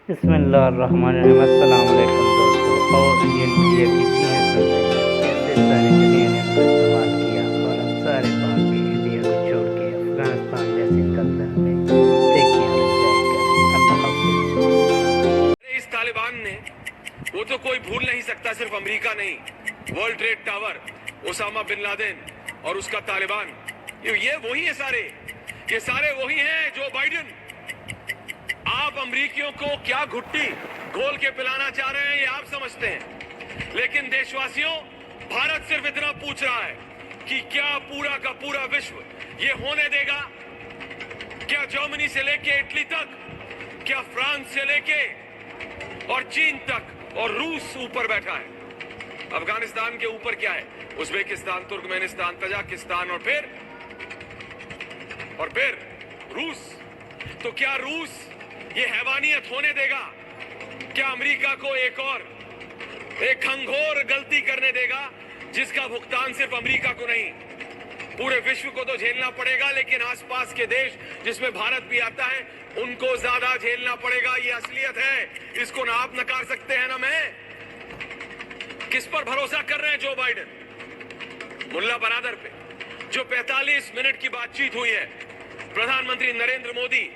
बिस्मिल्लाहिर्रहमानिर्रहीम। अस्सलाम वालेकुम दोस्तों। और इंडियन मीडिया की चीज़ें सुन रहे हैं, कैसे सारे मिलेनियम को इस्तेमाल किया और अब सारे भाग गए इंडिया को छोड़ के अफगानिस्तान जैसे दलदल में। देखिए और एंजॉय करें। अल्लाह हाफिज़। इस तालिबान ने, वो तो कोई भूल नहीं सकता, सिर्फ अमेरिका नहीं, world trade tower, Osama bin Laden और उसका तालिबान, ये वही है सारे, ये सारे वही हैं। जो बाइडेन, आप अमेरिकियों को क्या घुट्टी घोल के पिलाना चाह रहे हैं ये आप समझते हैं, लेकिन देशवासियों, भारत सिर्फ इतना पूछ रहा है कि क्या पूरा का पूरा विश्व ये होने देगा? क्या जर्मनी से लेके इटली तक, क्या फ्रांस से लेके और चीन तक और रूस ऊपर बैठा है? अफगानिस्तान के ऊपर क्या है? उज्बेकिस्तान, तुर्कमेनिस्तान, तजाकिस्तान और फिर रूस। तो क्या रूस ये हैवानियत होने देगा? क्या अमेरिका को एक घंघोर गलती करने देगा जिसका भुगतान सिर्फ अमेरिका को नहीं, पूरे विश्व को तो झेलना पड़ेगा, लेकिन आसपास के देश जिसमें भारत भी आता है उनको ज्यादा झेलना पड़ेगा। ये असलियत है, इसको ना आप नकार सकते हैं ना मैं। किस पर भरोसा कर रहे हैं जो बाइडेन? मुल्ला बरादर पे। जो 45 मिनट की बातचीत हुई है प्रधानमंत्री नरेंद्र मोदी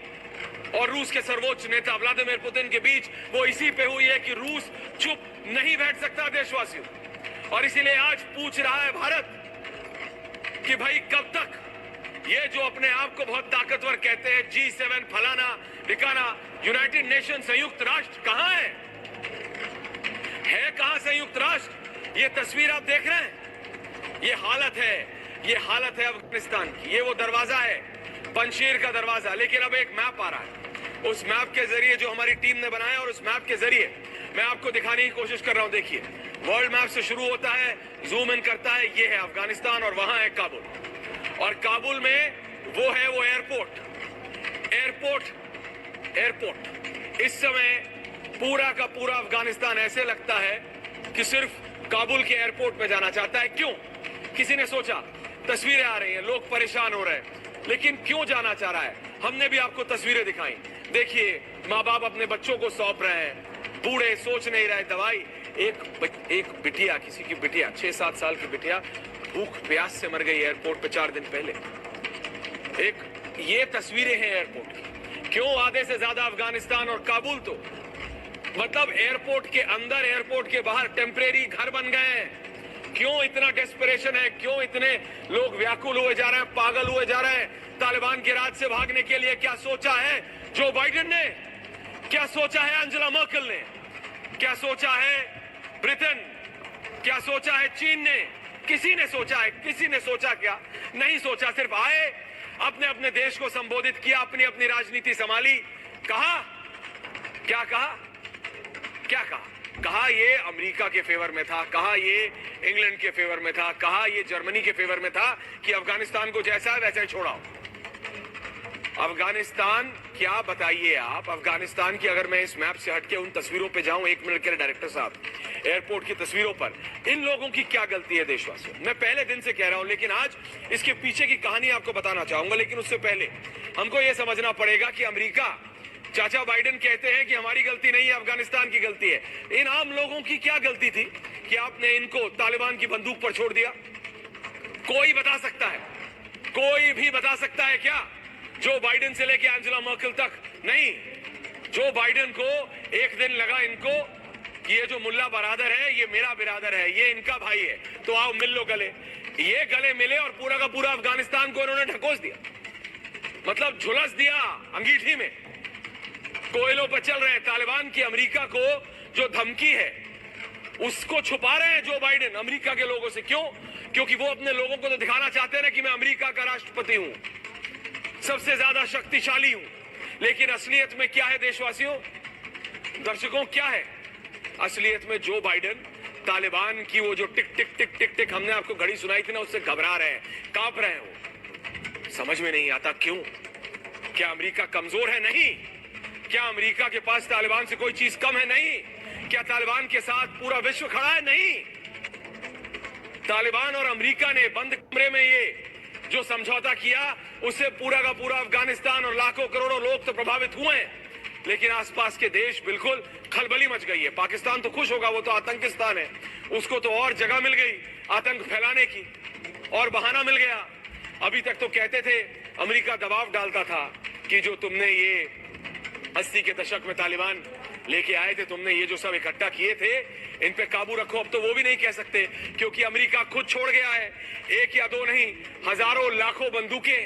और रूस के सर्वोच्च नेता व्लादिमीर पुतिन के बीच, वो इसी पे हुई है कि रूस चुप नहीं बैठ सकता देशवासियों, और इसीलिए आज पूछ रहा है भारत कि भाई कब तक ये जो अपने आप को बहुत ताकतवर कहते हैं, G7 फलाना ठिकाना, यूनाइटेड नेशन, संयुक्त राष्ट्र कहां है कहां संयुक्त राष्ट्र? ये तस्वीर आप देख रहे हैं, ये हालत है अफगानिस्तान की। ये वो दरवाजा है, पंशीर का दरवाजा, लेकिन अब एक मैप आ रहा है। उस मैप के जरिए जो हमारी टीम ने बनाया, और उस मैप के जरिए मैं आपको दिखाने की कोशिश कर रहा हूं। देखिए, वर्ल्ड मैप से शुरू होता है, जूम इन करता है, ये है अफगानिस्तान और वहां है काबुल, और काबुल में वो है वो एयरपोर्ट। इस समय पूरा का पूरा अफगानिस्तान ऐसे लगता है कि सिर्फ काबुल के एयरपोर्ट पे जाना चाहता है। क्यों? किसी ने सोचा, तस्वीरें आ रही हैं, लोग परेशान हो रहे हैं, लेकिन क्यों जाना चाह रहा है? हमने भी आपको तस्वीरें दिखाई। देखिए, माँ बाप अपने बच्चों को सौंप रहे हैं, बूढ़े सोच नहीं रहे दवाई। एक बिटिया, किसी की बिटिया, 6-7 साल की बिटिया भूख प्यास से मर गई एयरपोर्ट पे 4 दिन पहले। ये तस्वीरें हैं एयरपोर्ट की। क्यों आधे से ज्यादा अफगानिस्तान और काबुल, तो मतलब एयरपोर्ट के अंदर, एयरपोर्ट के बाहर टेम्परेरी घर बन गए हैं। क्यों इतना डेस्परेशन है? क्यों इतने लोग व्याकुल हुए जा रहे हैं, पागल हुए जा रहे हैं तालिबान के राज से भागने के लिए? क्या सोचा है जो बाइडेन ने? क्या सोचा है एंजेला मर्केल ने? क्या सोचा है ब्रिटेन? क्या सोचा है चीन ने? किसी ने सोचा है? किसी ने सोचा क्या? नहीं सोचा। सिर्फ आए, अपने अपने देश को संबोधित किया, अपनी अपनी राजनीति संभाली, कहा क्या कहा? कहा ये अमेरिका के फेवर में था, कहा ये इंग्लैंड के फेवर में था, कहा ये जर्मनी के फेवर में था कि अफगानिस्तान को जैसा है वैसा ही छोड़ाओ। अफगानिस्तान क्या बताइए आप? अफगानिस्तान की, अगर मैं इस मैप से हटके उन तस्वीरों पे जाऊं, 1 मिनट के लिए डायरेक्टर साहब, एयरपोर्ट की तस्वीरों पर इन लोगों की क्या गलती है देशवासियों? मैं पहले दिन से कह रहा हूं, लेकिन आज इसके पीछे की कहानी आपको बताना चाहूंगा। लेकिन उससे पहले हमको यह समझना पड़ेगा कि अमेरिका, चाचा बाइडेन कहते हैं कि हमारी गलती नहीं है, अफगानिस्तान की गलती है। इन आम लोगों की क्या गलती थी कि आपने इनको तालिबान की बंदूक पर छोड़ दिया? कोई बता सकता है? कोई भी बता सकता है क्या? जो बाइडेन से लेके एंजेला मर्केल तक नहीं। जो बाइडेन को एक दिन लगा इनको कि ये जो मुल्ला बरादर है ये मेरा बिरादर है, ये इनका भाई है, तो आओ मिल लो गले। ये गले मिले और पूरा का पूरा अफगानिस्तान को इन्होंने ढकोस दिया, मतलब झुलस दिया अंगीठी में। कोयलों पर चल रहे हैं। तालिबान की अमेरिका को जो धमकी है उसको छुपा रहे हैं जो बाइडेन अमेरिका के लोगों से। क्यों? क्योंकि वो अपने लोगों को तो दिखाना चाहते हैं ना कि मैं अमेरिका का राष्ट्रपति हूं, सबसे ज्यादा शक्तिशाली हूं। लेकिन असलियत में क्या है देशवासियों, दर्शकों, क्या है असलियत में? जो बाइडेन तालिबान की वो जो टिक टिक टिक टिक टिक हमने आपको घड़ी सुनाई थी ना, उससे घबरा रहे हैं, कांप रहे हैं। वो समझ में नहीं आता क्यों? क्या अमेरिका कमजोर है? नहीं। क्या अमेरिका के पास तालिबान से कोई चीज कम है? नहीं। क्या तालिबान के साथ पूरा विश्व खड़ा है? नहीं। तालिबान और अमेरिका ने बंद कमरे में ये जो समझौता किया, उससे पूरा का पूरा अफगानिस्तान और लाखों करोड़ों लोग तो प्रभावित हुए हैं, लेकिन आसपास के देश बिल्कुल खलबली मच गई है। पाकिस्तान तो खुश होगा, वो तो आतंकिस्तान है, उसको तो और जगह मिल गई आतंक फैलाने की, और बहाना मिल गया। अभी तक तो कहते थे, अमेरिका दबाव डालता था कि जो तुमने ये 80 के दशक में तालिबान लेके आए थे, तुमने ये जो सब इकट्ठा किए थे, इन पे काबू रखो। अब तो वो भी नहीं कह सकते, क्योंकि अमेरिका खुद छोड़ गया है। एक या दो नहीं, हजारों लाखों बंदूकें।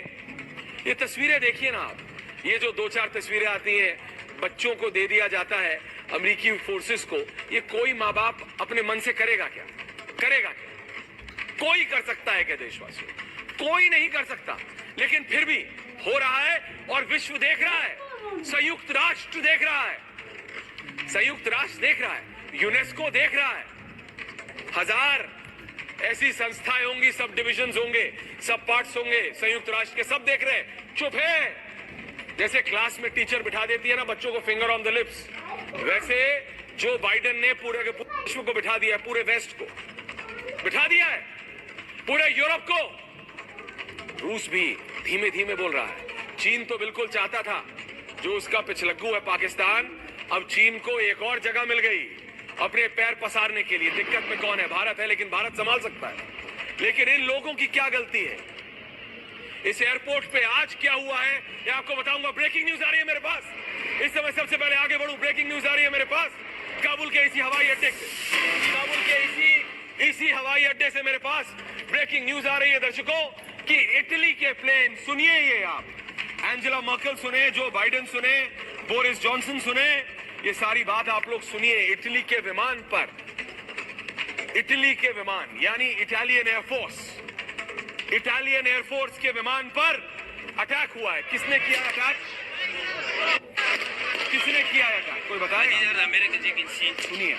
ये तस्वीरें देखिए ना आप, ये जो 2-4 तस्वीरें आती हैं, बच्चों को दे दिया जाता है अमेरिकी फोर्सेस को। ये कोई माँ बाप अपने मन से करेगा क्या? करेगा क्या? कोई कर सकता है क्या देशवासियों? कोई नहीं कर सकता, लेकिन फिर भी हो रहा है और विश्व देख रहा है, संयुक्त राष्ट्र देख रहा है, संयुक्त राष्ट्र देख रहा है, यूनेस्को देख रहा है। 1000 ऐसी संस्थाएं होंगी, सब डिविजन्स होंगे, सब पार्ट्स होंगे संयुक्त राष्ट्र के, सब देख रहे हैं, चुप है। जैसे क्लास में टीचर बिठा देती है ना बच्चों को फिंगर ऑन द लिप्स, वैसे जो बाइडेन ने पूरे के पूरे विश्व को बिठा दिया है, पूरे वेस्ट को बिठा दिया है, पूरे यूरोप को। रूस भी धीमे धीमे बोल रहा है। चीन तो बिल्कुल चाहता था, जो उसका पिछलग्गू है पाकिस्तान, अब चीन को एक और जगह मिल गई अपने पैर पसारने के लिए। दिक्कत में कौन है? भारत है, लेकिन भारत संभाल सकता है। लेकिन इन लोगों की क्या गलती है? इस एयरपोर्ट पे आज क्या हुआ है ये आपको बताऊंगा। ब्रेकिंग न्यूज आ रही है मेरे पास इस समय। सबसे पहले आगे बढ़ूं, ब्रेकिंग न्यूज आ रही है मेरे पास काबुल के इसी हवाई अड्डे से। काबुल के इसी हवाई अड्डे से मेरे पास ब्रेकिंग न्यूज आ रही है दर्शकों, कि इटली के प्लेन, सुनिए ये आप, एंजेला मर्केल सुने, जो बाइडेन सुने, बोरिस जॉनसन सुने, ये सारी बात आप लोग सुनिए। इटली के विमान पर, इटली के विमान यानी इटालियन एयरफोर्स, इटालियन एयरफोर्स के विमान पर अटैक हुआ है। किसने किया अटैक? किसने किया अटैक? कोई बताएगा? American सुनिए।